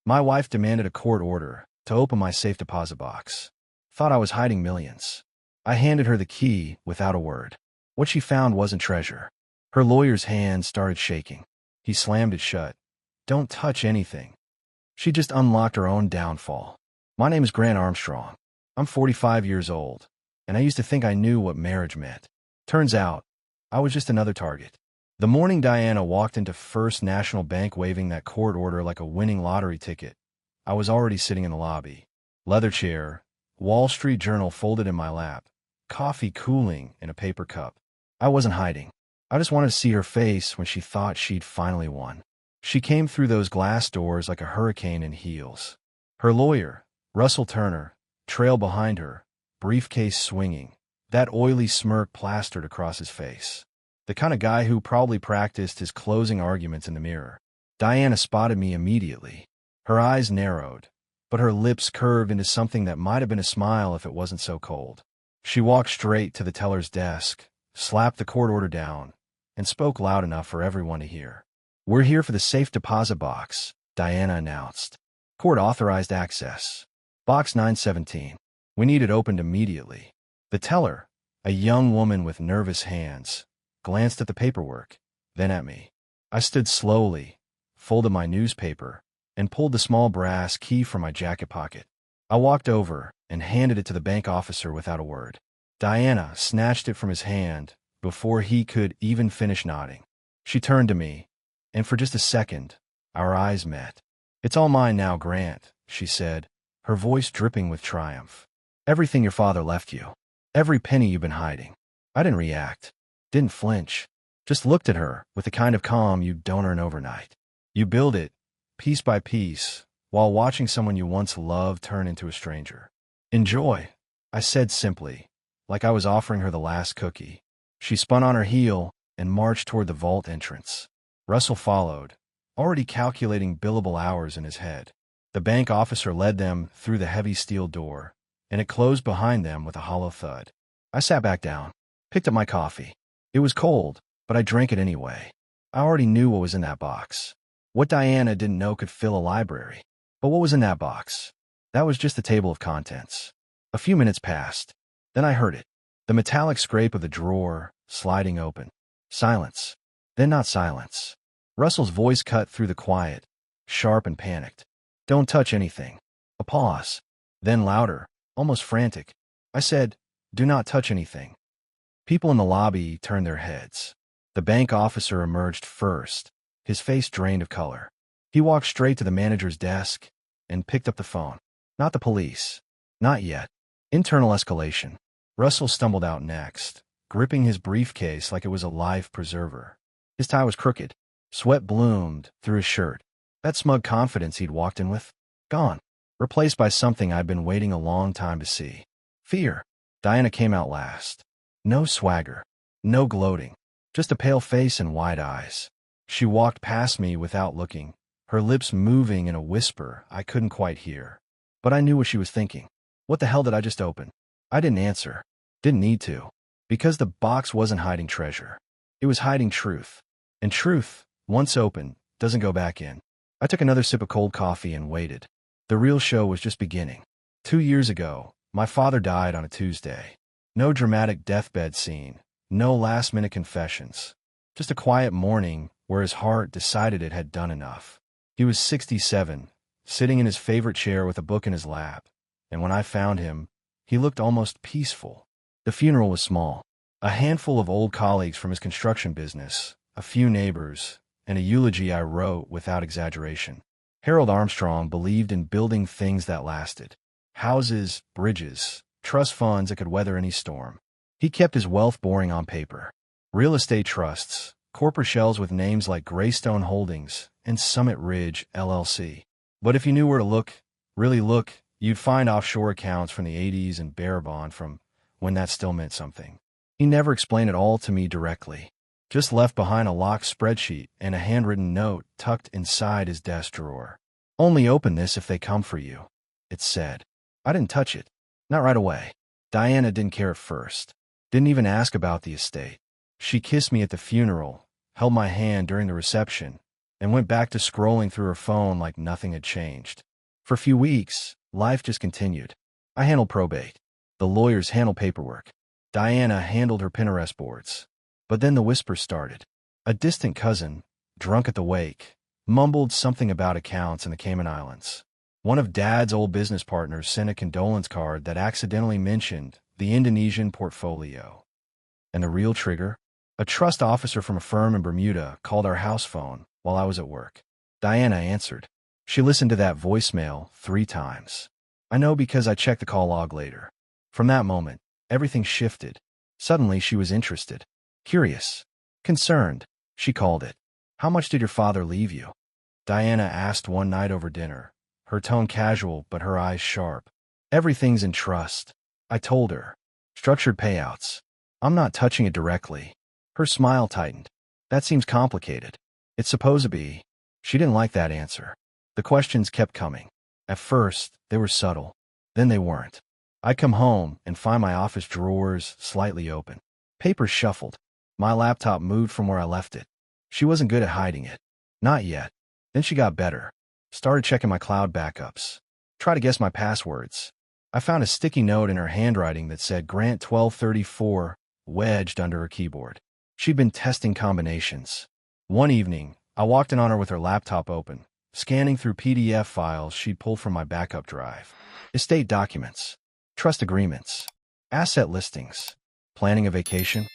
My wife demanded a court order to open my safe deposit box. Thought I was hiding millions. I handed her the key without a word. What she found wasn't treasure. Her lawyer's hand started shaking. He slammed it shut. Don't touch anything. She just unlocked her own downfall. My name is Grant Armstrong. I'm 45 years old, and I used to think I knew what marriage meant. Turns out, I was just another target. The morning Diana walked into First National Bank waving that court order like a winning lottery ticket, I was already sitting in the lobby. Leather chair, Wall Street Journal folded in my lap, coffee cooling in a paper cup. I wasn't hiding. I just wanted to see her face when she thought she'd finally won. She came through those glass doors like a hurricane in heels. Her lawyer, Russell Turner, trailed behind her, briefcase swinging, that oily smirk plastered across his face. The kind of guy who probably practiced his closing arguments in the mirror. Diana spotted me immediately. Her eyes narrowed, but her lips curved into something that might have been a smile if it wasn't so cold. She walked straight to the teller's desk, slapped the court order down, and spoke loud enough for everyone to hear. "We're here for the safe deposit box," Diana announced. "Court authorized access. Box 917. We need it opened immediately." The teller, a young woman with nervous hands, glanced at the paperwork, then at me. I stood slowly, folded my newspaper, and pulled the small brass key from my jacket pocket. I walked over and handed it to the bank officer without a word. Diana snatched it from his hand before he could even finish nodding. She turned to me, and for just a second, our eyes met. "It's all mine now, Grant," she said, her voice dripping with triumph. "Everything your father left you. Every penny you've been hiding." I didn't react, didn't flinch, just looked at her with the kind of calm you don't earn overnight. You build it, piece by piece, while watching someone you once loved turn into a stranger. "Enjoy," I said simply, like I was offering her the last cookie. She spun on her heel and marched toward the vault entrance. Russell followed, already calculating billable hours in his head. The bank officer led them through the heavy steel door, and it closed behind them with a hollow thud. I sat back down, picked up my coffee. It was cold, but I drank it anyway. I already knew what was in that box. What Diana didn't know could fill a library. But what was in that box? That was just the table of contents. A few minutes passed. Then I heard it. The metallic scrape of the drawer, sliding open. Silence. Then not silence. Russell's voice cut through the quiet, sharp and panicked. "Don't touch anything." A pause. Then louder, almost frantic. I said, "Do not touch anything." People in the lobby turned their heads. The bank officer emerged first, his face drained of color. He walked straight to the manager's desk and picked up the phone. Not the police. Not yet. Internal escalation. Russell stumbled out next, gripping his briefcase like it was a life preserver. His tie was crooked. Sweat bloomed through his shirt. That smug confidence he'd walked in with, gone, replaced by something I'd been waiting a long time to see. Fear. Diana came out last. No swagger. No gloating. Just a pale face and wide eyes. She walked past me without looking, her lips moving in a whisper I couldn't quite hear. But I knew what she was thinking. What the hell did I just open? I didn't answer. Didn't need to. Because the box wasn't hiding treasure. It was hiding truth. And truth, once open, doesn't go back in. I took another sip of cold coffee and waited. The real show was just beginning. 2 years ago, my father died on a Tuesday. No dramatic deathbed scene. No last-minute confessions. Just a quiet morning where his heart decided it had done enough. He was 67, sitting in his favorite chair with a book in his lap. And when I found him, he looked almost peaceful. The funeral was small. A handful of old colleagues from his construction business, a few neighbors, and a eulogy I wrote without exaggeration. Harold Armstrong believed in building things that lasted. Houses, bridges, trust funds that could weather any storm. He kept his wealth boring on paper. Real estate trusts, corporate shells with names like Greystone Holdings and Summit Ridge, LLC. But if you knew where to look, really look, you'd find offshore accounts from the 80s and bearer bond from when that still meant something. He never explained it all to me directly. Just left behind a locked spreadsheet and a handwritten note tucked inside his desk drawer. "Only open this if they come for you," it said. I didn't touch it. Not right away. Diana didn't care at first. Didn't even ask about the estate. She kissed me at the funeral, held my hand during the reception, and went back to scrolling through her phone like nothing had changed. For a few weeks, life just continued. I handled probate. The lawyers handled paperwork. Diana handled her Pinterest boards. But then the whispers started. A distant cousin, drunk at the wake, mumbled something about accounts in the Cayman Islands. One of Dad's old business partners sent a condolence card that accidentally mentioned the Indonesian portfolio. And the real trigger? A trust officer from a firm in Bermuda called our house phone while I was at work. Diana answered. She listened to that voicemail 3 times. I know because I checked the call log later. From that moment, everything shifted. Suddenly she was interested. Curious. Concerned. She called it. How much did your father leave you? Diana asked one night over dinner, her tone casual but her eyes sharp. Everything's in trust. I told her. Structured payouts. I'm not touching it directly. Her smile tightened. That seems complicated. It's supposed to be. She didn't like that answer. The questions kept coming. At first, they were subtle. Then they weren't. I'd come home and find my office drawers slightly open. Papers shuffled. My laptop moved from where I left it. She wasn't good at hiding it. Not yet. Then she got better. Started checking my cloud backups. Tried to guess my passwords. I found a sticky note in her handwriting that said Grant 1234 wedged under her keyboard. She'd been testing combinations. One evening, I walked in on her with her laptop open, scanning through PDF files she'd pulled from my backup drive. Estate documents, trust agreements, asset listings, planning a vacation.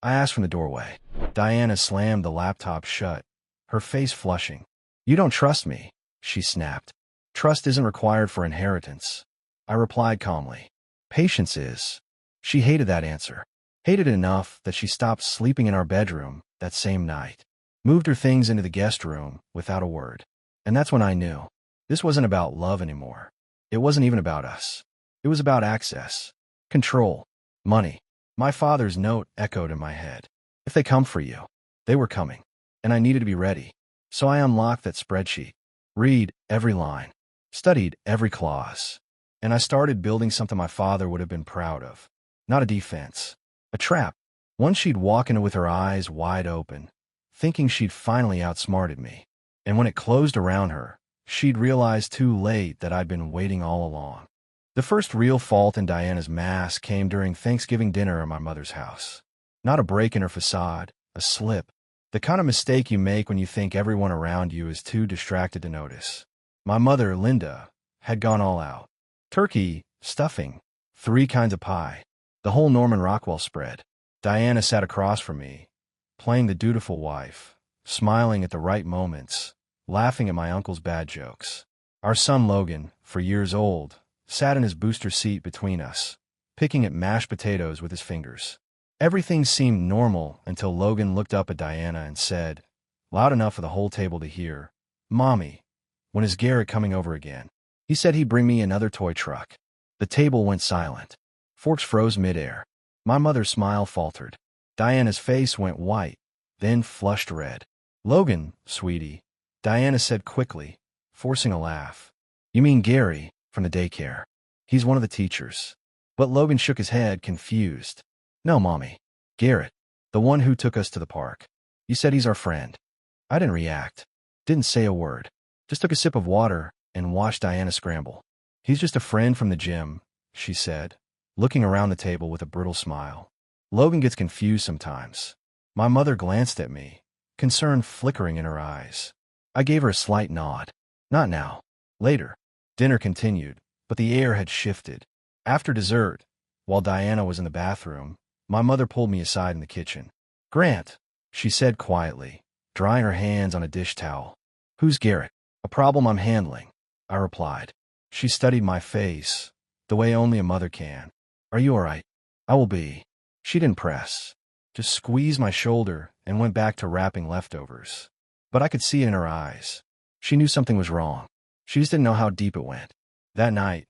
I asked from the doorway. Diana slammed the laptop shut, her face flushing. You don't trust me, she snapped. Trust isn't required for inheritance. I replied calmly. Patience is. She hated that answer. Hated it enough that she stopped sleeping in our bedroom that same night. Moved her things into the guest room without a word. And that's when I knew. This wasn't about love anymore. It wasn't even about us. It was about access, control, money. My father's note echoed in my head. If they come for you, they were coming. And I needed to be ready. So I unlocked that spreadsheet. Read every line. Studied every clause. And I started building something my father would have been proud of. Not a defense. A trap. One she'd walk into with her eyes wide open, thinking she'd finally outsmarted me. And when it closed around her, she'd realized too late that I'd been waiting all along. The first real fault in Diana's mask came during Thanksgiving dinner at my mother's house. Not a break in her facade, a slip. The kind of mistake you make when you think everyone around you is too distracted to notice. My mother, Linda, had gone all out. Turkey, stuffing, 3 kinds of pie, the whole Norman Rockwell spread. Diana sat across from me, playing the dutiful wife, smiling at the right moments, laughing at my uncle's bad jokes. Our son Logan, 4 years old, sat in his booster seat between us, picking at mashed potatoes with his fingers. Everything seemed normal until Logan looked up at Diana and said, loud enough for the whole table to hear, Mommy, when is Garrett coming over again? He said he'd bring me another toy truck. The table went silent. Forks froze midair. My mother's smile faltered. Diana's face went white, then flushed red. Logan, sweetie, Diana said quickly, forcing a laugh. You mean Gary, from the daycare. He's one of the teachers. But Logan shook his head, confused. No, Mommy. Garrett, the one who took us to the park. You said he's our friend. I didn't react. Didn't say a word. Just took a sip of water and watched Diana scramble. He's just a friend from the gym, she said, looking around the table with a brittle smile. Logan gets confused sometimes. My mother glanced at me, concern flickering in her eyes. I gave her a slight nod. Not now. Later. Dinner continued, but the air had shifted. After dessert, while Diana was in the bathroom, my mother pulled me aside in the kitchen. Grant, she said quietly, drying her hands on a dish towel. Who's Garrett? A problem I'm handling, I replied. She studied my face, the way only a mother can. Are you all right? I will be. She didn't press, just squeezed my shoulder and went back to wrapping leftovers. But I could see it in her eyes. She knew something was wrong. She just didn't know how deep it went. That night,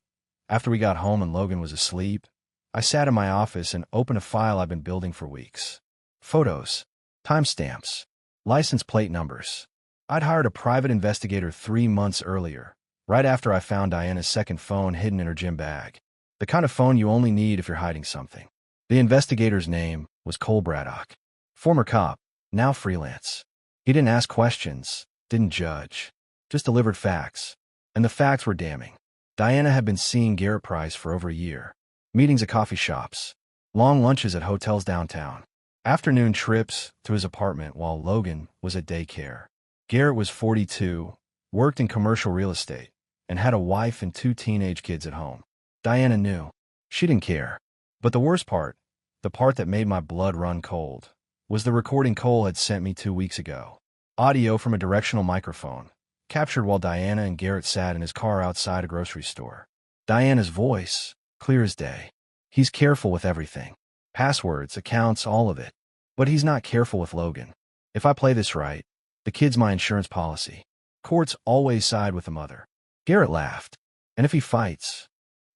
after we got home and Logan was asleep, I sat in my office and opened a file I've been building for weeks. Photos, timestamps, license plate numbers. I'd hired a private investigator 3 months earlier, right after I found Diana's second phone hidden in her gym bag. The kind of phone you only need if you're hiding something. The investigator's name was Cole Braddock. Former cop, now freelance. He didn't ask questions, didn't judge, just delivered facts. And the facts were damning. Diana had been seeing Garrett Price for over a year. Meetings at coffee shops, long lunches at hotels downtown, afternoon trips to his apartment while Logan was at daycare. Garrett was 42, worked in commercial real estate, and had a wife and 2 teenage kids at home. Diana knew. She didn't care. But the worst part, the part that made my blood run cold, was the recording Cole had sent me 2 weeks ago. Audio from a directional microphone, captured while Diana and Garrett sat in his car outside a grocery store. Diana's voice, clear as day. He's careful with everything. Passwords, accounts, all of it. But he's not careful with Logan. If I play this right, the kid's my insurance policy. Courts always side with the mother. Garrett laughed. And if he fights,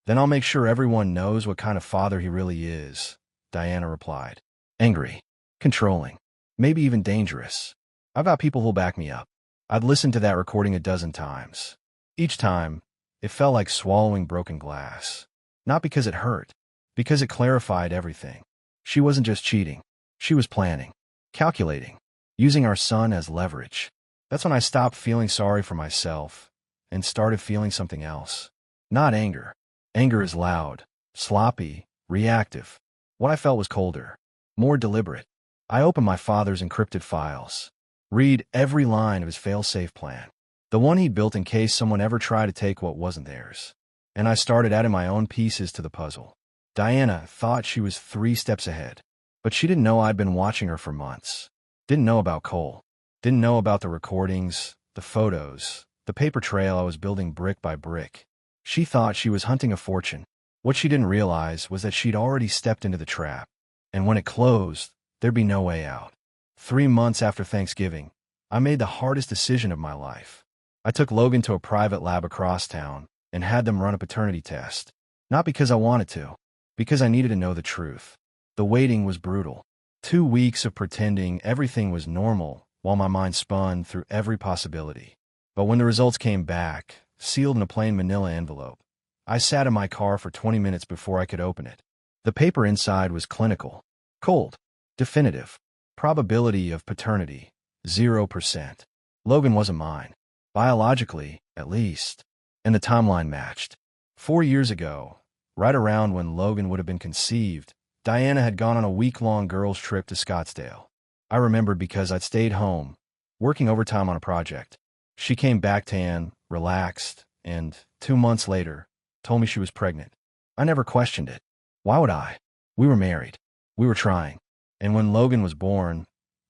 then I'll make sure everyone knows what kind of father he really is, Diana replied. Angry, controlling, maybe even dangerous. I've got people who'll back me up. I'd listened to that recording a dozen times. Each time, it felt like swallowing broken glass. Not because it hurt, because it clarified everything. She wasn't just cheating. She was planning, calculating, using our son as leverage. That's when I stopped feeling sorry for myself and started feeling something else. Not anger. Anger is loud, sloppy, reactive. What I felt was colder, more deliberate. I opened my father's encrypted files. Read every line of his fail-safe plan, the one he'd built in case someone ever tried to take what wasn't theirs. And I started adding my own pieces to the puzzle. Diana thought she was 3 steps ahead, but she didn't know I'd been watching her for months. Didn't know about Cole. Didn't know about the recordings, the photos, the paper trail I was building brick by brick. She thought she was hunting a fortune. What she didn't realize was that she'd already stepped into the trap. And when it closed, there'd be no way out. 3 months after Thanksgiving, I made the hardest decision of my life. I took Logan to a private lab across town and had them run a paternity test. Not because I wanted to, because I needed to know the truth. The waiting was brutal. 2 weeks of pretending everything was normal while my mind spun through every possibility. But when the results came back, sealed in a plain manila envelope, I sat in my car for 20 minutes before I could open it. The paper inside was clinical, cold, definitive. Probability of paternity, 0%. Logan wasn't mine. Biologically, at least. And the timeline matched. 4 years ago, right around when Logan would have been conceived, Diana had gone on a week-long girls' trip to Scottsdale. I remembered because I'd stayed home, working overtime on a project. She came back tan, relaxed, and 2 months later, told me she was pregnant. I never questioned it. Why would I? We were married. We were trying. And when Logan was born,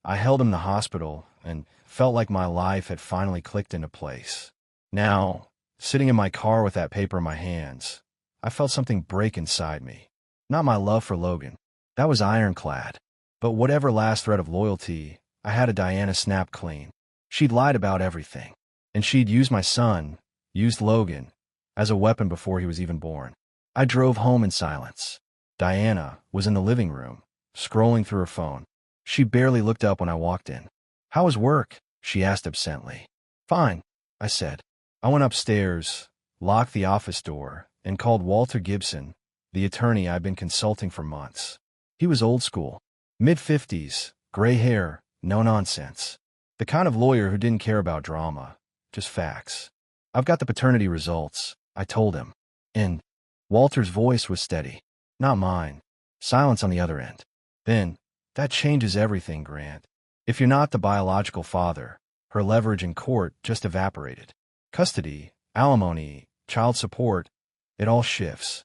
I held him in the hospital and felt like my life had finally clicked into place. Now, sitting in my car with that paper in my hands, I felt something break inside me. Not my love for Logan. That was ironclad. But whatever last thread of loyalty, I had a Diana snap clean. She'd lied about everything. And she'd used my son, used Logan, as a weapon before he was even born. I drove home in silence. Diana was in the living room, scrolling through her phone. She barely looked up when I walked in. How was work? She asked absently. Fine, I said. I went upstairs, locked the office door, and called Walter Gibson, the attorney I'd been consulting for months. He was old school, mid-50s, gray hair, no nonsense. The kind of lawyer who didn't care about drama, just facts. I've got the paternity results, I told him. And Walter's voice was steady. Not mine. Silence on the other end. Then, that changes everything, Grant. If you're not the biological father, her leverage in court just evaporated. Custody, alimony, child support, it all shifts.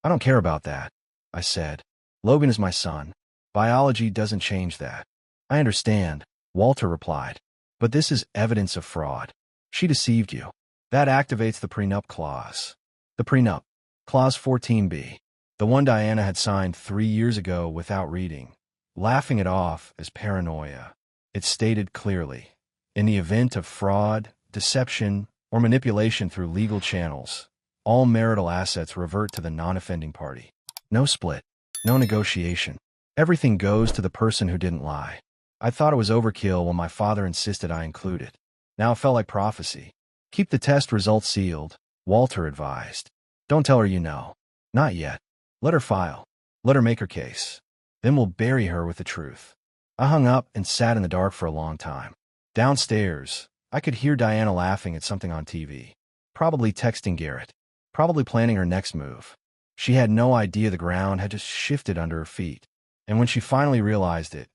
I don't care about that, I said. Logan is my son. Biology doesn't change that. I understand, Walter replied. But this is evidence of fraud. She deceived you. That activates the prenup clause. The prenup, clause 14b. The one Diana had signed 3 years ago without reading, laughing it off as paranoia. It stated clearly, in the event of fraud, deception, or manipulation through legal channels, all marital assets revert to the non-offending party. No split, no negotiation. Everything goes to the person who didn't lie. I thought it was overkill when my father insisted I include it. Now it felt like prophecy. Keep the test results sealed, Walter advised. Don't tell her you know. Not yet. Let her file. Let her make her case. Then we'll bury her with the truth. I hung up and sat in the dark for a long time. Downstairs, I could hear Diana laughing at something on TV. Probably texting Garrett. Probably planning her next move. She had no idea the ground had just shifted under her feet. And when she finally realized it,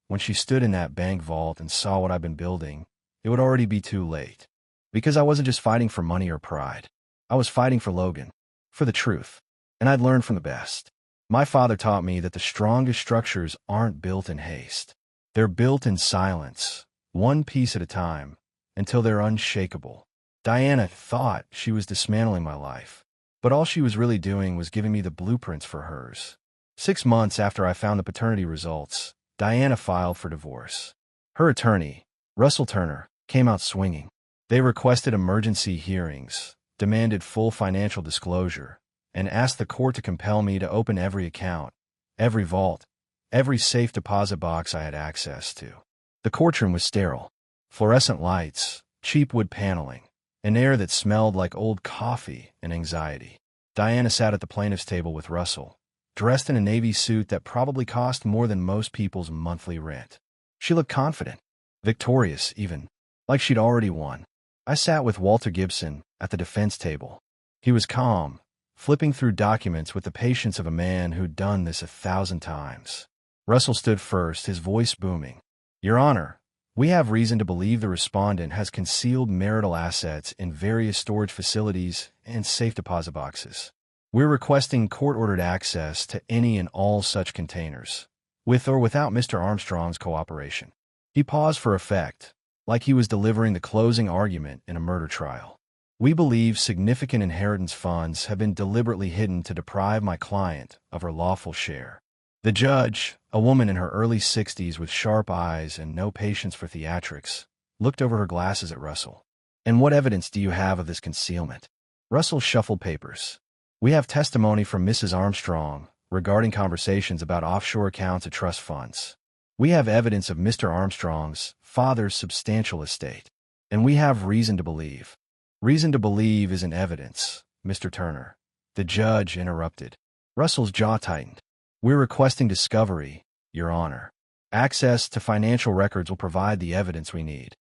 when she stood in that bank vault and saw what I'd been building, it would already be too late. Because I wasn't just fighting for money or pride. I was fighting for Logan. For the truth. And I'd learned from the best. My father taught me that the strongest structures aren't built in haste. They're built in silence, one piece at a time, until they're unshakable. Diana thought she was dismantling my life, but all she was really doing was giving me the blueprints for hers. 6 months after I found the paternity results, Diana filed for divorce. Her attorney, Russell Turner, came out swinging. They requested emergency hearings, demanded full financial disclosure, and asked the court to compel me to open every account, every vault, every safe deposit box I had access to. The courtroom was sterile. Fluorescent lights, cheap wood paneling, an air that smelled like old coffee and anxiety. Diana sat at the plaintiff's table with Russell, dressed in a navy suit that probably cost more than most people's monthly rent. She looked confident, victorious even, like she'd already won. I sat with Walter Gibson at the defense table. He was calm, flipping through documents with the patience of a man who'd done this 1,000 times. Russell stood first, his voice booming. Your Honor, we have reason to believe the respondent has concealed marital assets in various storage facilities and safe deposit boxes. We're requesting court-ordered access to any and all such containers, with or without Mr. Armstrong's cooperation. He paused for effect, like he was delivering the closing argument in a murder trial. We believe significant inheritance funds have been deliberately hidden to deprive my client of her lawful share. The judge, a woman in her early 60s with sharp eyes and no patience for theatrics, looked over her glasses at Russell. And what evidence do you have of this concealment? Russell shuffled papers. We have testimony from Mrs. Armstrong regarding conversations about offshore accounts of trust funds. We have evidence of Mr. Armstrong's father's substantial estate. And we have reason to believe. Reason to believe isn't evidence, Mr. Turner. The judge interrupted. Russell's jaw tightened. We're requesting discovery, Your Honor. Access to financial records will provide the evidence we need.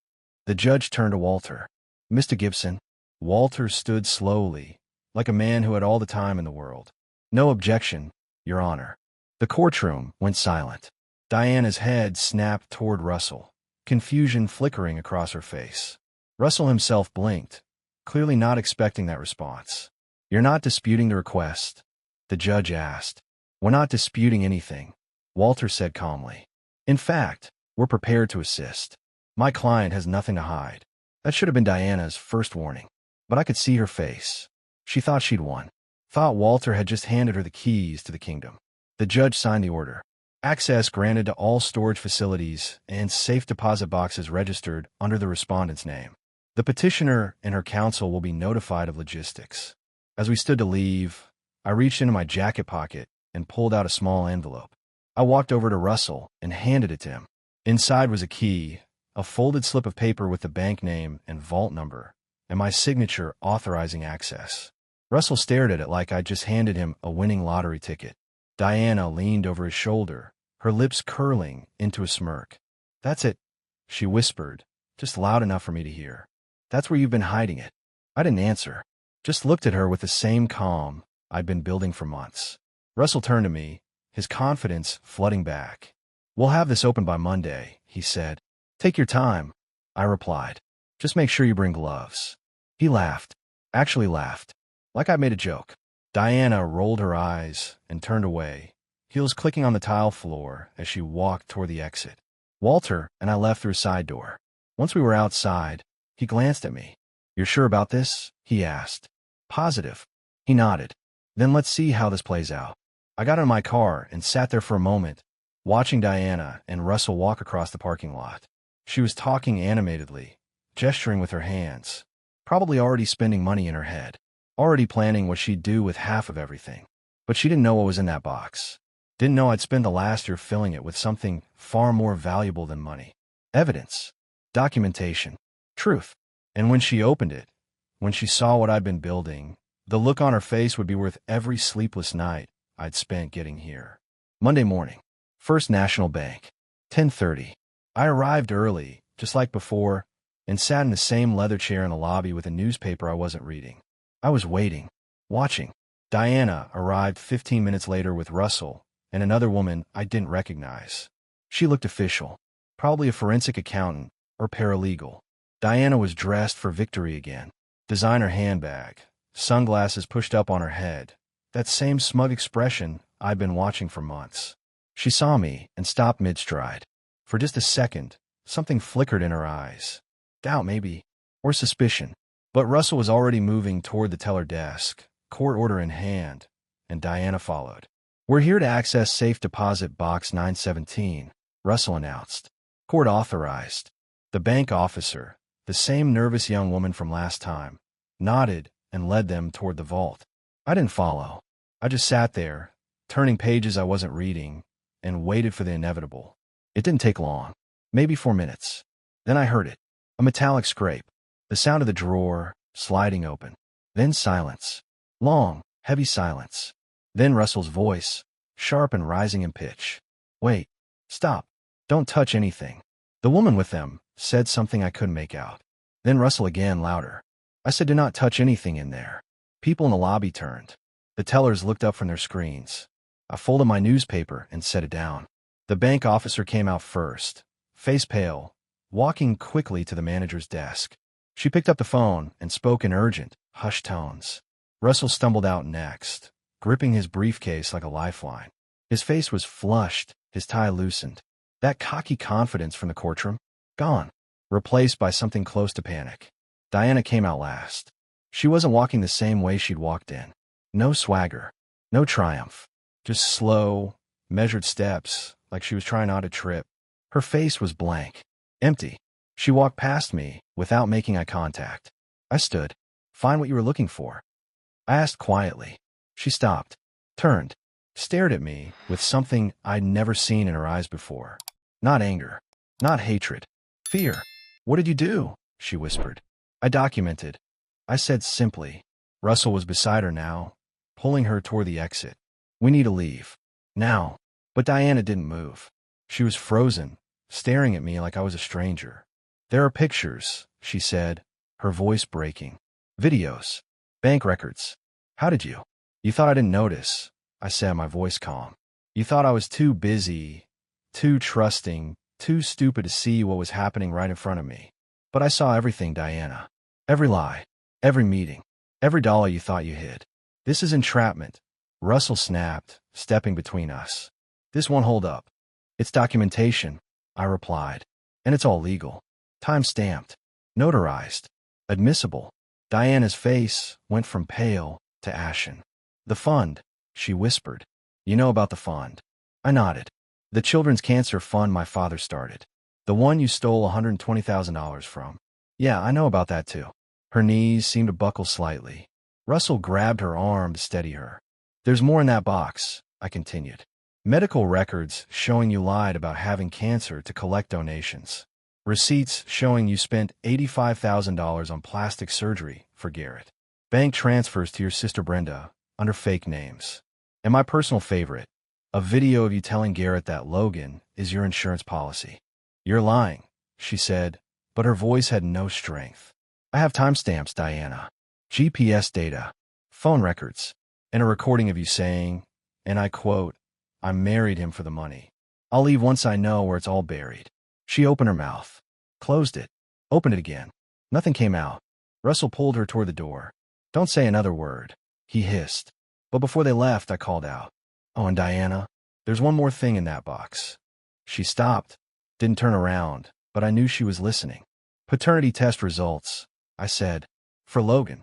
The judge turned to Walter. Mr. Gibson. Walter stood slowly, like a man who had all the time in the world. No objection, Your Honor. The courtroom went silent. Diana's head snapped toward Russell, confusion flickering across her face. Russell himself blinked, clearly not expecting that response. You're not disputing the request? The judge asked. We're not disputing anything, Walter said calmly. In fact, we're prepared to assist. My client has nothing to hide. That should have been Diana's first warning. But I could see her face. She thought she'd won. Thought Walter had just handed her the keys to the kingdom. The judge signed the order. Access granted to all storage facilities and safe deposit boxes registered under the respondent's name. The petitioner and her counsel will be notified of logistics. As we stood to leave, I reached into my jacket pocket and pulled out a small envelope. I walked over to Russell and handed it to him. Inside was a key, a folded slip of paper with the bank name and vault number, and my signature authorizing access. Russell stared at it like I'd just handed him a winning lottery ticket. Diana leaned over his shoulder, her lips curling into a smirk. That's it, she whispered, just loud enough for me to hear. That's where you've been hiding it. I didn't answer, just looked at her with the same calm I'd been building for months. Russell turned to me, his confidence flooding back. We'll have this open by Monday, he said. Take your time, I replied. Just make sure you bring gloves. He laughed, actually laughed, like I made a joke. Diana rolled her eyes and turned away, heels clicking on the tile floor as she walked toward the exit. Walter and I left through a side door. Once we were outside, he glanced at me. You're sure about this? He asked. Positive. He nodded. Then let's see how this plays out. I got in my car and sat there for a moment, watching Diana and Russell walk across the parking lot. She was talking animatedly, gesturing with her hands, probably already spending money in her head, already planning what she'd do with half of everything. But she didn't know what was in that box. Didn't know I'd spend the last year filling it with something far more valuable than money. Evidence. Documentation. Truth. And when she opened it, when she saw what I'd been building, the look on her face would be worth every sleepless night I'd spent getting here. Monday morning. First National Bank. 10:30. I arrived early, just like before, and sat in the same leather chair in the lobby with a newspaper I wasn't reading. I was waiting, watching. Diana arrived 15 minutes later with Russell and another woman I didn't recognize. She looked official, probably a forensic accountant or paralegal. Diana was dressed for victory again. Designer handbag, sunglasses pushed up on her head, that same smug expression I'd been watching for months. She saw me and stopped mid-stride. For just a second, something flickered in her eyes. Doubt, maybe, or suspicion. But Russell was already moving toward the teller desk, court order in hand, and Diana followed. "We're here to access safe deposit box 917, Russell announced. "Court authorized." The bank officer, the same nervous young woman from last time, nodded and led them toward the vault. I didn't follow. I just sat there, turning pages I wasn't reading, and waited for the inevitable. It didn't take long, maybe 4 minutes. Then I heard it, a metallic scrape, the sound of the drawer sliding open. Then silence, long, heavy silence. Then Russell's voice, sharp and rising in pitch. "Wait, stop, don't touch anything." The woman with them said something I couldn't make out. Then Russell again, louder. I said, "Do not touch anything in there." People in the lobby turned. The tellers looked up from their screens. I folded my newspaper and set it down. The bank officer came out first, face pale, walking quickly to the manager's desk. She picked up the phone and spoke in urgent, hushed tones. Russell stumbled out next, gripping his briefcase like a lifeline. His face was flushed, his tie loosened. That cocky confidence from the courtroom, gone, replaced by something close to panic. Diana came out last. She wasn't walking the same way she'd walked in. No swagger, no triumph, just slow, measured steps, like she was trying not to trip. Her face was blank, empty. She walked past me without making eye contact. I stood. "Find what you were looking for?" I asked quietly. She stopped, turned, stared at me with something I'd never seen in her eyes before. Not anger, not hatred, fear. "What did you do?" she whispered. "I documented," I said simply. Russell was beside her now, pulling her toward the exit. "We need to leave. Now." But Diana didn't move. She was frozen, staring at me like I was a stranger. "There are pictures," she said, her voice breaking. "Videos. Bank records. How did you?" "You thought I didn't notice," I said, my voice calm. "You thought I was too busy, too trusting, too stupid to see what was happening right in front of me. But I saw everything, Diana. Every lie, every meeting, every dollar you thought you hid. This is entrapment," Russell snapped, stepping between us. "This won't hold up." "It's documentation," I replied. "And it's all legal. Time-stamped. Notarized. Admissible." Diana's face went from pale to ashen. "The fund," she whispered. "You know about the fund?" I nodded. "The Children's Cancer Fund my father started. The one you stole $120,000 from." "Yeah, I know about that too." Her knees seemed to buckle slightly. Russell grabbed her arm to steady her. "There's more in that box," I continued. "Medical records showing you lied about having cancer to collect donations. Receipts showing you spent $85,000 on plastic surgery for Garrett. Bank transfers to your sister Brenda under fake names. And my personal favorite, a video of you telling Garrett that Logan is your insurance policy." "You're lying," she said, but her voice had no strength. "I have timestamps, Diana. GPS data, phone records, and a recording of you saying, and I quote, 'I married him for the money. I'll leave once I know where it's all buried.'" She opened her mouth, closed it, opened it again. Nothing came out. Russell pulled her toward the door. "Don't say another word," he hissed. But before they left, I called out, "Oh, and Diana, there's one more thing in that box." She stopped, didn't turn around, but I knew she was listening. "Paternity test results," I said. "For Logan."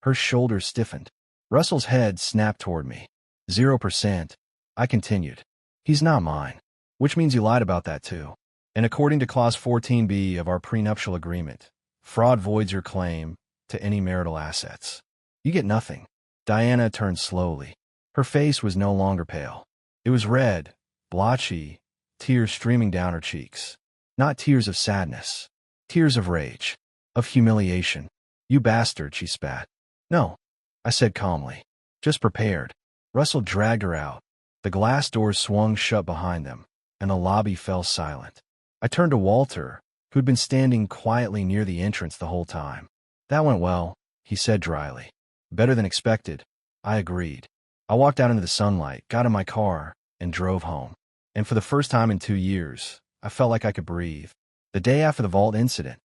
Her shoulders stiffened. Russell's head snapped toward me. 0%, I continued. "He's not mine." "Which means you lied about that too. And according to Clause 14B of our prenuptial agreement, fraud voids your claim to any marital assets. You get nothing." Diana turned slowly. Her face was no longer pale. It was red, blotchy, tears streaming down her cheeks. Not tears of sadness. Tears of rage. Of humiliation. "You bastard," she spat. "No," I said calmly. "Just prepared." Russell dragged her out. The glass doors swung shut behind them, and the lobby fell silent. I turned to Walter, who'd been standing quietly near the entrance the whole time. "That went well," he said dryly. "Better than expected," I agreed. I walked out into the sunlight, got in my car, and drove home. And for the first time in 2 years, I felt like I could breathe. The day after the vault incident,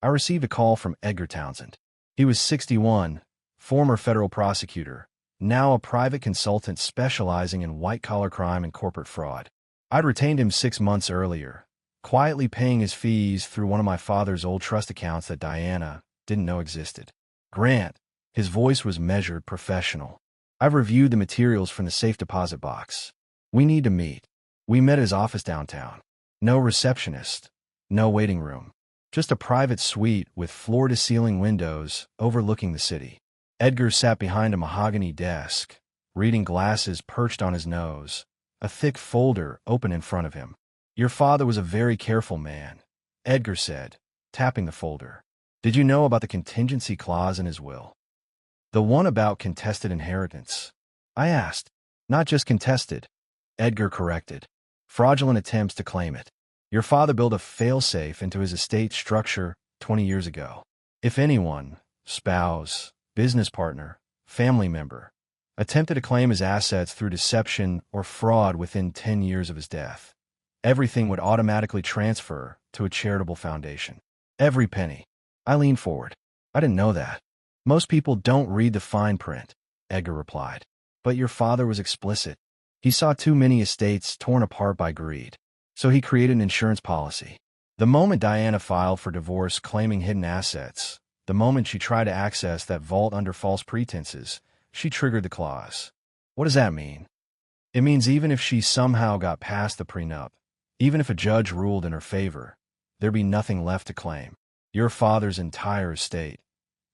I received a call from Edgar Townsend. He was 61, former federal prosecutor, now a private consultant specializing in white-collar crime and corporate fraud. I'd retained him 6 months earlier, quietly paying his fees through one of my father's old trust accounts that Diana didn't know existed. "Grant," his voice was measured, professional. "I've reviewed the materials from the safe deposit box. We need to meet." We met at his office downtown. No receptionist, no waiting room. Just a private suite with floor-to-ceiling windows overlooking the city. Edgar sat behind a mahogany desk, reading glasses perched on his nose, a thick folder open in front of him. "Your father was a very careful man," Edgar said, tapping the folder. "Did you know about the contingency clause in his will?" "The one about contested inheritance?" I asked. "Not just contested," Edgar corrected. "Fraudulent attempts to claim it. Your father built a failsafe into his estate structure 20 years ago. If anyone, spouse, business partner, family member, attempted to claim his assets through deception or fraud within 10 years of his death, everything would automatically transfer to a charitable foundation. Every penny." I leaned forward. "I didn't know that." "Most people don't read the fine print," Edgar replied. "But your father was explicit. He saw too many estates torn apart by greed. So he created an insurance policy. The moment Diana filed for divorce claiming hidden assets, the moment she tried to access that vault under false pretenses, she triggered the clause." "What does that mean?" "It means even if she somehow got past the prenup, even if a judge ruled in her favor, there'd be nothing left to claim. Your father's entire estate,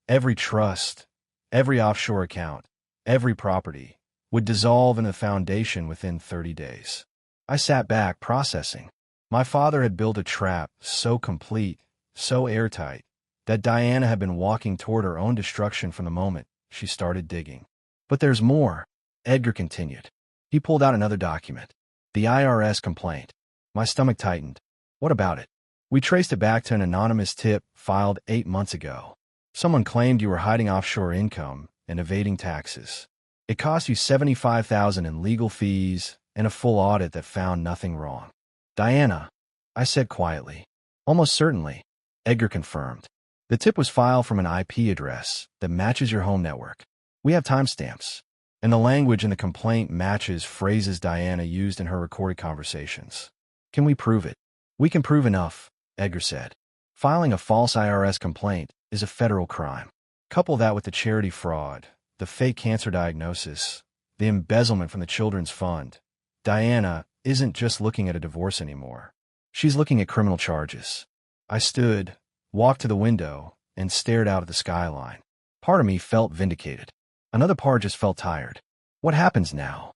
every trust, every offshore account, every property, would dissolve in the foundation within 30 days. I sat back, processing. My father had built a trap so complete, so airtight, that Diana had been walking toward her own destruction from the moment she started digging. "But there's more," Edgar continued. He pulled out another document. "The IRS complaint." My stomach tightened. "What about it?" "We traced it back to an anonymous tip filed 8 months ago. Someone claimed you were hiding offshore income and evading taxes. It cost you $75,000 in legal fees and a full audit that found nothing wrong." "Diana," I said quietly. "Almost certainly," Edgar confirmed. "The tip was filed from an IP address that matches your home network. We have timestamps, and the language in the complaint matches phrases Diana used in her recorded conversations." "Can we prove it?" "We can prove enough," Edgar said. "Filing a false IRS complaint is a federal crime. Couple that with the charity fraud, the fake cancer diagnosis, the embezzlement from the children's fund. Diana isn't just looking at a divorce anymore. She's looking at criminal charges." I stood, walked to the window, and stared out at the skyline. Part of me felt vindicated. Another part just felt tired. "What happens now?"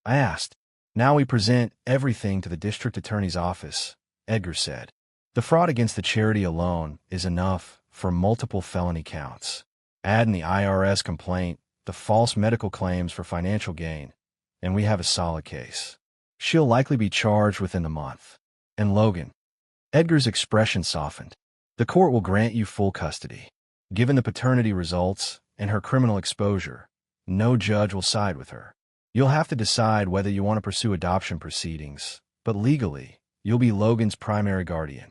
I asked. "Now we present everything to the district attorney's office," Edgar said. "The fraud against the charity alone is enough for multiple felony counts. Add in the IRS complaint, the false medical claims for financial gain, and we have a solid case. She'll likely be charged within the month. And Logan." Edgar's expression softened. "The court will grant you full custody. Given the paternity results and her criminal exposure, no judge will side with her. You'll have to decide whether you want to pursue adoption proceedings, but legally, you'll be Logan's primary guardian."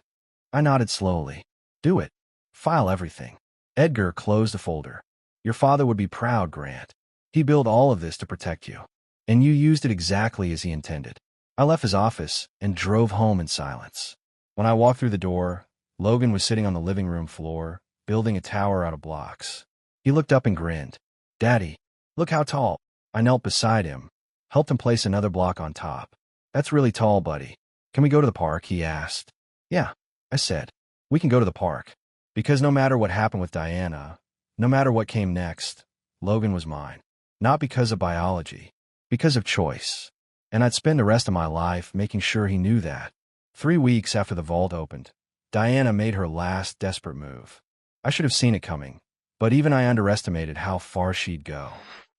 I nodded slowly. "Do it. File everything." Edgar closed the folder. "Your father would be proud, Grant. He built all of this to protect you. And you used it exactly as he intended." I left his office and drove home in silence. When I walked through the door, Logan was sitting on the living room floor, building a tower out of blocks. He looked up and grinned. "Daddy, look how tall." I knelt beside him, helped him place another block on top. "That's really tall, buddy. Can we go to the park?" he asked. "Yeah," I said. "We can go to the park." Because no matter what happened with Diana, no matter what came next, Logan was mine. Not because of biology, because of choice. And I'd spend the rest of my life making sure he knew that. 3 weeks after the vault opened, Diana made her last desperate move. I should have seen it coming, but even I underestimated how far she'd go.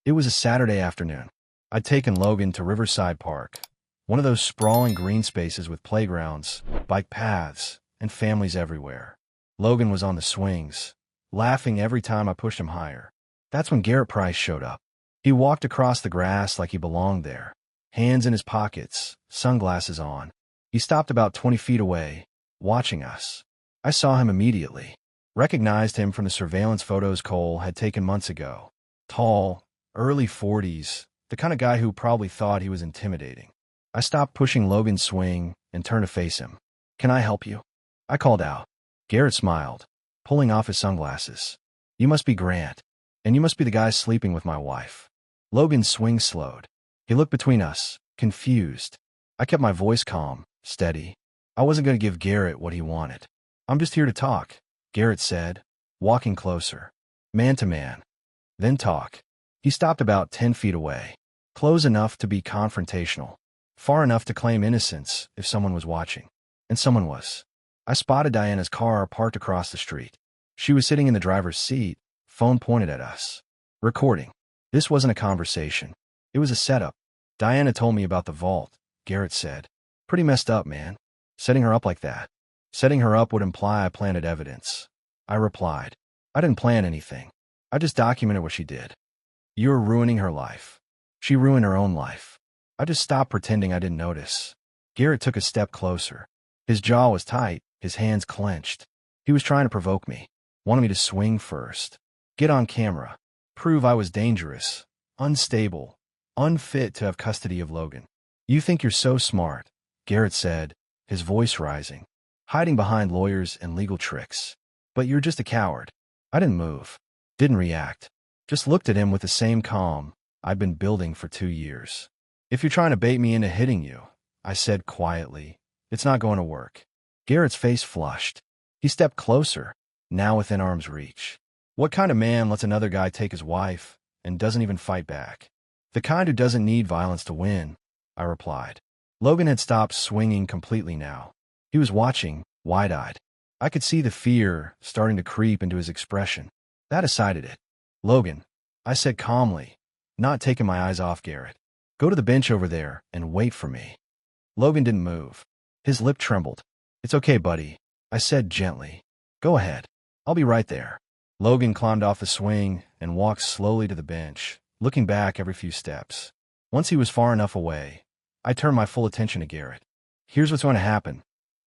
It was a Saturday afternoon. I'd taken Logan to Riverside Park, one of those sprawling green spaces with playgrounds, bike paths, and families everywhere. Logan was on the swings, laughing every time I pushed him higher. That's when Garrett Price showed up. He walked across the grass like he belonged there, hands in his pockets, sunglasses on. He stopped about 20 feet away, watching us. I saw him immediately, recognized him from the surveillance photos Cole had taken months ago. Tall, early 40s, the kind of guy who probably thought he was intimidating. I stopped pushing Logan's swing and turned to face him. "Can I help you?" I called out. Garrett smiled, pulling off his sunglasses. "You must be Grant, and you must be the guy sleeping with my wife." Logan's swing slowed. He looked between us, confused. I kept my voice calm, steady. I wasn't going to give Garrett what he wanted. "I'm just here to talk," Garrett said, walking closer. "Man to man. Then talk." He stopped about 10 feet away, close enough to be confrontational, far enough to claim innocence if someone was watching. And someone was. I spotted Diana's car parked across the street. She was sitting in the driver's seat, phone pointed at us. Recording. This wasn't a conversation. It was a setup. "Diana told me about the vault," Garrett said. "Pretty messed up, man. Setting her up like that. Setting her up would imply I planted evidence." I replied. "I didn't plan anything. I just documented what she did." "You're ruining her life." "She ruined her own life." I just stopped pretending I didn't notice. Garrett took a step closer. His jaw was tight, his hands clenched. He was trying to provoke me, wanted me to swing first, get on camera, prove I was dangerous, unstable, unfit to have custody of Logan. "You think you're so smart," Garrett said, his voice rising, "hiding behind lawyers and legal tricks. But you're just a coward." I didn't move, didn't react, just looked at him with the same calm I'd been building for 2 years. "If you're trying to bait me into hitting you," I said quietly, "it's not going to work." Garrett's face flushed. He stepped closer, now within arm's reach. "What kind of man lets another guy take his wife and doesn't even fight back?" "The kind who doesn't need violence to win," I replied. Logan had stopped swinging completely now. He was watching, wide-eyed. I could see the fear starting to creep into his expression. That decided it. "Logan," I said calmly, not taking my eyes off Garrett, "go to the bench over there and wait for me." Logan didn't move. His lip trembled. "It's okay, buddy," I said gently. "Go ahead. I'll be right there." Logan climbed off the swing and walked slowly to the bench, looking back every few steps. Once he was far enough away, I turned my full attention to Garrett. "Here's what's going to happen,"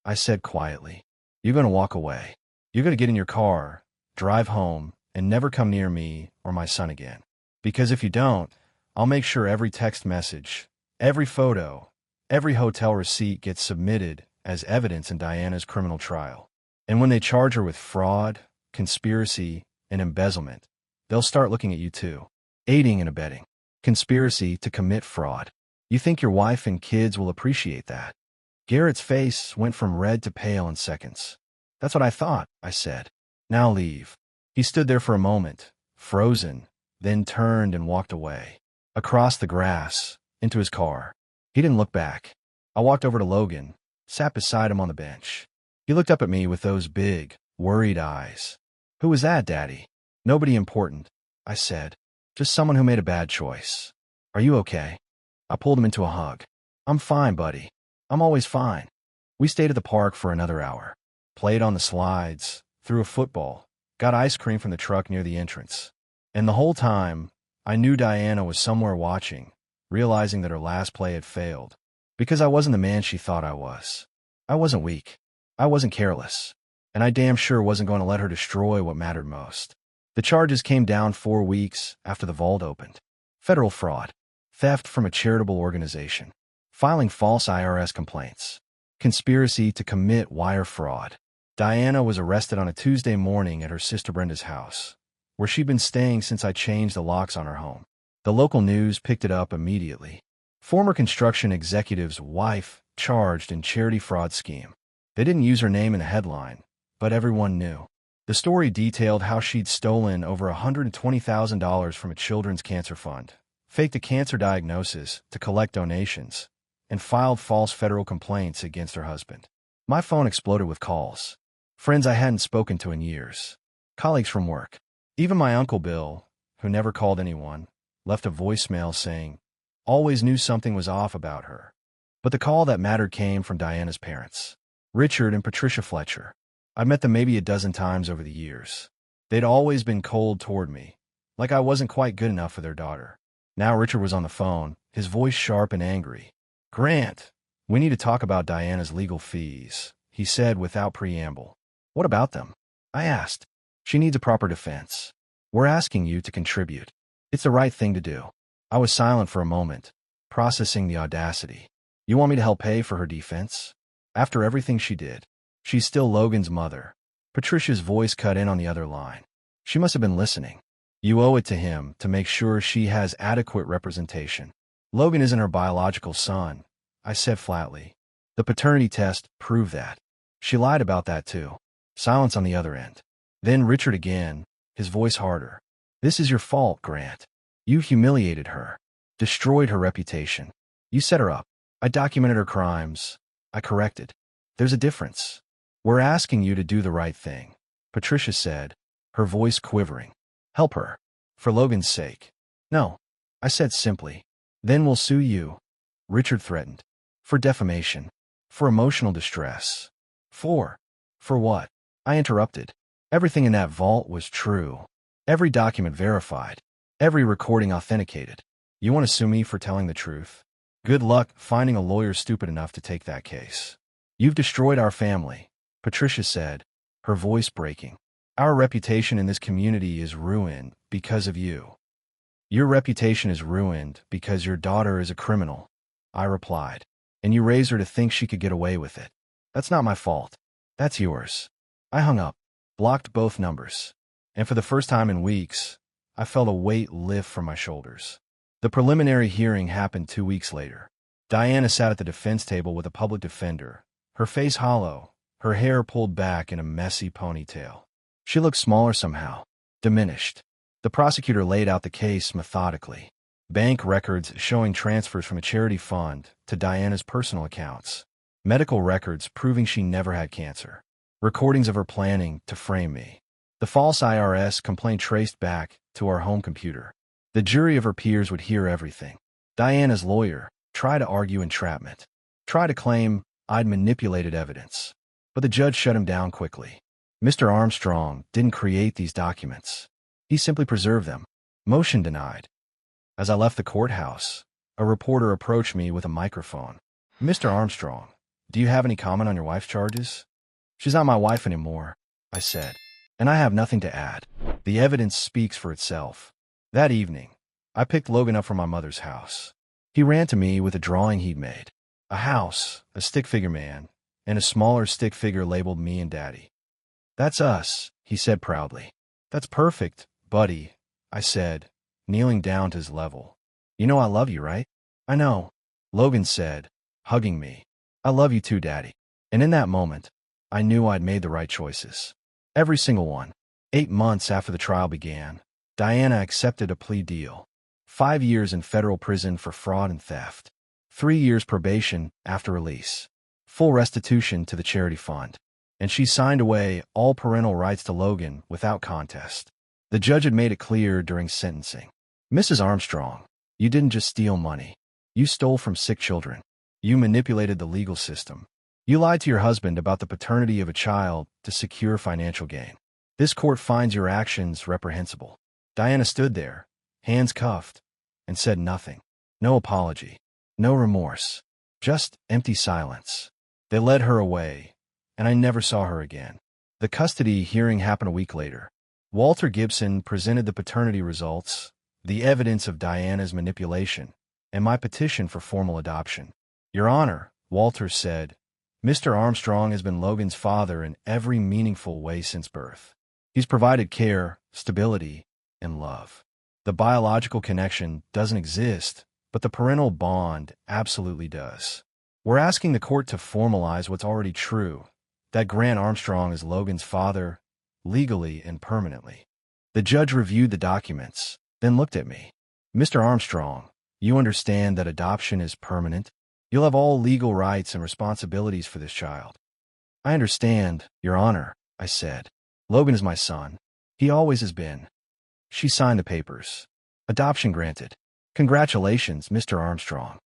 I said quietly. "You're going to walk away. You're going to get in your car, drive home, and never come near me or my son again. Because if you don't, I'll make sure every text message, every photo, every hotel receipt gets submitted as evidence in Diana's criminal trial. And when they charge her with fraud, conspiracy, and embezzlement, they'll start looking at you too. Aiding and abetting. Conspiracy to commit fraud. You think your wife and kids will appreciate that?" Garrett's face went from red to pale in seconds. "That's what I thought," I said. "Now leave." He stood there for a moment, frozen, then turned and walked away. Across the grass, into his car. He didn't look back. I walked over to Logan, sat beside him on the bench. He looked up at me with those big, worried eyes. "Who was that, Daddy?" "Nobody important," I said. "Just someone who made a bad choice. Are you okay?" I pulled him into a hug. "I'm fine, buddy. I'm always fine." We stayed at the park for another hour. Played on the slides, threw a football, got ice cream from the truck near the entrance. And the whole time, I knew Diana was somewhere watching, realizing that her last play had failed. Because I wasn't the man she thought I was. I wasn't weak. I wasn't careless. And I damn sure wasn't going to let her destroy what mattered most. The charges came down 4 weeks after the vault opened. Federal fraud. Theft from a charitable organization. Filing false IRS complaints. Conspiracy to commit wire fraud. Diana was arrested on a Tuesday morning at her sister Brenda's house, where she'd been staying since I changed the locks on her home. The local news picked it up immediately. Former construction executive's wife charged in charity fraud scheme. They didn't use her name in the headline, but everyone knew. The story detailed how she'd stolen over $120,000 from a children's cancer fund, faked a cancer diagnosis to collect donations, and filed false federal complaints against her husband. My phone exploded with calls. Friends I hadn't spoken to in years. Colleagues from work. Even my Uncle Bill, who never called anyone, left a voicemail saying, always knew something was off about her. But the call that mattered came from Diana's parents. Richard and Patricia Fletcher. I'd met them maybe a dozen times over the years. They'd always been cold toward me, like I wasn't quite good enough for their daughter. Now Richard was on the phone, his voice sharp and angry. "Grant, we need to talk about Diana's legal fees," he said without preamble. "What about them?" I asked. "She needs a proper defense. We're asking you to contribute. It's the right thing to do." I was silent for a moment, processing the audacity. "You want me to help pay for her defense? After everything she did? She's still Logan's mother." Patricia's voice cut in on the other line. She must have been listening. "You owe it to him to make sure she has adequate representation. Logan isn't her biological son," I said flatly. "The paternity test proved that. She lied about that too." Silence on the other end. Then Richard again, his voice harder. "This is your fault, Grant. You humiliated her, destroyed her reputation. You set her up. I documented her crimes. I corrected. There's a difference. We're asking you to do the right thing," Patricia said, her voice quivering. "Help her. For Logan's sake." "No," I said simply. "Then we'll sue you," Richard threatened. "For defamation. For emotional distress. For what?" I interrupted. "Everything in that vault was true. Every document verified. Every recording authenticated. You want to sue me for telling the truth? Good luck finding a lawyer stupid enough to take that case. You've destroyed our family," Patricia said, her voice breaking. "Our reputation in this community is ruined because of you." "Your reputation is ruined because your daughter is a criminal," I replied. "And you raised her to think she could get away with it. That's not my fault. That's yours." I hung up, blocked both numbers, and for the first time in weeks, I felt a weight lift from my shoulders. The preliminary hearing happened 2 weeks later. Diana sat at the defense table with a public defender, her face hollow, her hair pulled back in a messy ponytail. She looked smaller somehow, diminished. The prosecutor laid out the case methodically. Bank records showing transfers from a charity fund to Diana's personal accounts. Medical records proving she never had cancer. Recordings of her planning to frame me. The false IRS complaint traced back to our home computer. The jury of her peers would hear everything. Diana's lawyer tried to argue entrapment, tried to claim I'd manipulated evidence. But the judge shut him down quickly. Mr. Armstrong didn't create these documents. He simply preserved them. Motion denied. As I left the courthouse, a reporter approached me with a microphone. "Mr. Armstrong, do you have any comment on your wife's charges?" "She's not my wife anymore," I said, "and I have nothing to add. The evidence speaks for itself." That evening, I picked Logan up from my mother's house. He ran to me with a drawing he'd made. A house, a stick figure man, and a smaller stick figure labeled me and Daddy. "That's us," he said proudly. "That's perfect, buddy," I said, kneeling down to his level. "You know I love you, right?" "I know," Logan said, hugging me. "I love you too, Daddy." And in that moment, I knew I'd made the right choices. Every single one. 8 months after the trial began, Diana accepted a plea deal. 5 years in federal prison for fraud and theft. 3 years probation after release. Full restitution to the charity fund. And she signed away all parental rights to Logan without contest. The judge had made it clear during sentencing. "Mrs. Armstrong, you didn't just steal money. You stole from sick children. You manipulated the legal system. You lied to your husband about the paternity of a child to secure financial gain. This court finds your actions reprehensible." Diana stood there, hands cuffed, and said nothing. No apology. No remorse. Just empty silence. They led her away, and I never saw her again. The custody hearing happened a week later. Walter Gibson presented the paternity results, the evidence of Diana's manipulation, and my petition for formal adoption. "Your Honor," Walter said, "Mr. Armstrong has been Logan's father in every meaningful way since birth. He's provided care, stability, and love. The biological connection doesn't exist, but the parental bond absolutely does. We're asking the court to formalize what's already true, that Grant Armstrong is Logan's father, legally and permanently." The judge reviewed the documents, then looked at me. "Mr. Armstrong, you understand that adoption is permanent? You'll have all legal rights and responsibilities for this child." "I understand, Your Honor," I said. "Logan is my son. He always has been." She signed the papers. "Adoption granted. Congratulations, Mr. Armstrong."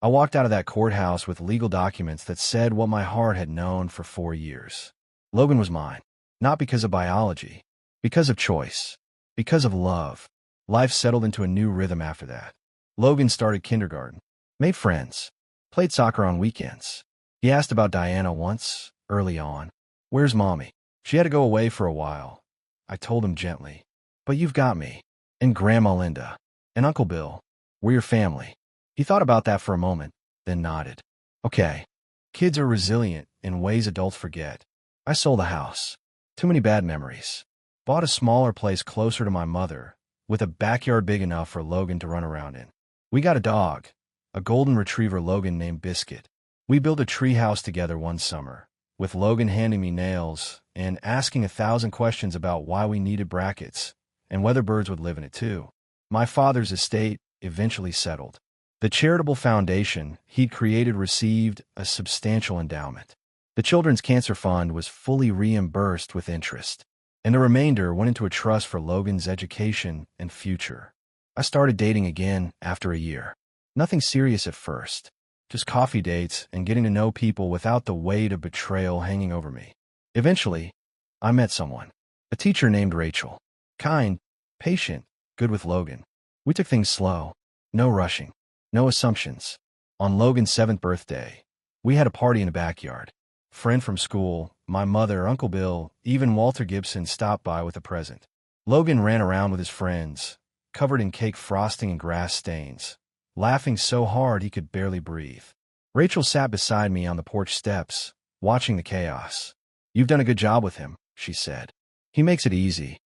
I walked out of that courthouse with legal documents that said what my heart had known for 4 years. Logan was mine, not because of biology, because of choice, because of love. Life settled into a new rhythm after that. Logan started kindergarten, made friends, played soccer on weekends. He asked about Diana once, early on. "Where's Mommy? She had to go away for a while." I told him gently, "But you've got me, and Grandma Linda, and Uncle Bill. We're your family." He thought about that for a moment, then nodded. "Okay. Kids are resilient in ways adults forget." I sold the house. Too many bad memories. Bought a smaller place closer to my mother, with a backyard big enough for Logan to run around in. We got a dog, a golden retriever Logan named Biscuit. We built a tree house together one summer, with Logan handing me nails and asking 1,000 questions about why we needed brackets and whether birds would live in it too. My father's estate eventually settled. The charitable foundation he'd created received a substantial endowment. The Children's Cancer Fund was fully reimbursed with interest, and the remainder went into a trust for Logan's education and future. I started dating again after a year. Nothing serious at first, just coffee dates and getting to know people without the weight of betrayal hanging over me. Eventually, I met someone, a teacher named Rachel. Kind, patient, good with Logan. We took things slow, no rushing, no assumptions. On Logan's 7th birthday, we had a party in the backyard. Friend from school, my mother, Uncle Bill, even Walter Gibson stopped by with a present. Logan ran around with his friends, covered in cake frosting and grass stains, laughing so hard he could barely breathe. Rachel sat beside me on the porch steps, watching the chaos. "You've done a good job with him," she said. "He makes it easy,"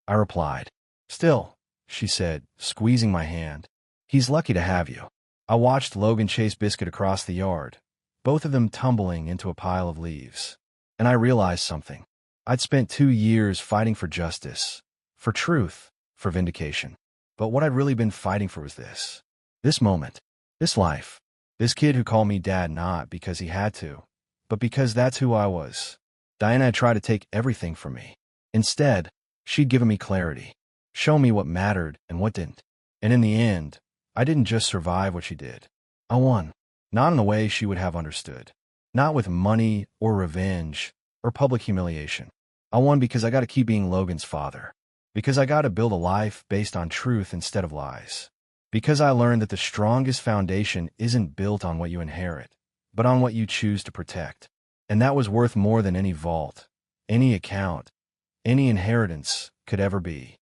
I replied. "Still," she said, squeezing my hand, "he's lucky to have you." I watched Logan chase Biscuit across the yard, both of them tumbling into a pile of leaves. And I realized something. I'd spent 2 years fighting for justice, for truth, for vindication. But what I'd really been fighting for was this moment, this life, this kid who called me dad not because he had to, but because that's who I was. Diana had tried to take everything from me. Instead, she'd given me clarity, shown me what mattered and what didn't. And in the end, I didn't just survive what she did. I won. Not in the way she would have understood. Not with money or revenge or public humiliation. I won because I got to keep being Logan's father. Because I got to build a life based on truth instead of lies. Because I learned that the strongest foundation isn't built on what you inherit, but on what you choose to protect. And that was worth more than any vault, any account, any inheritance could ever be.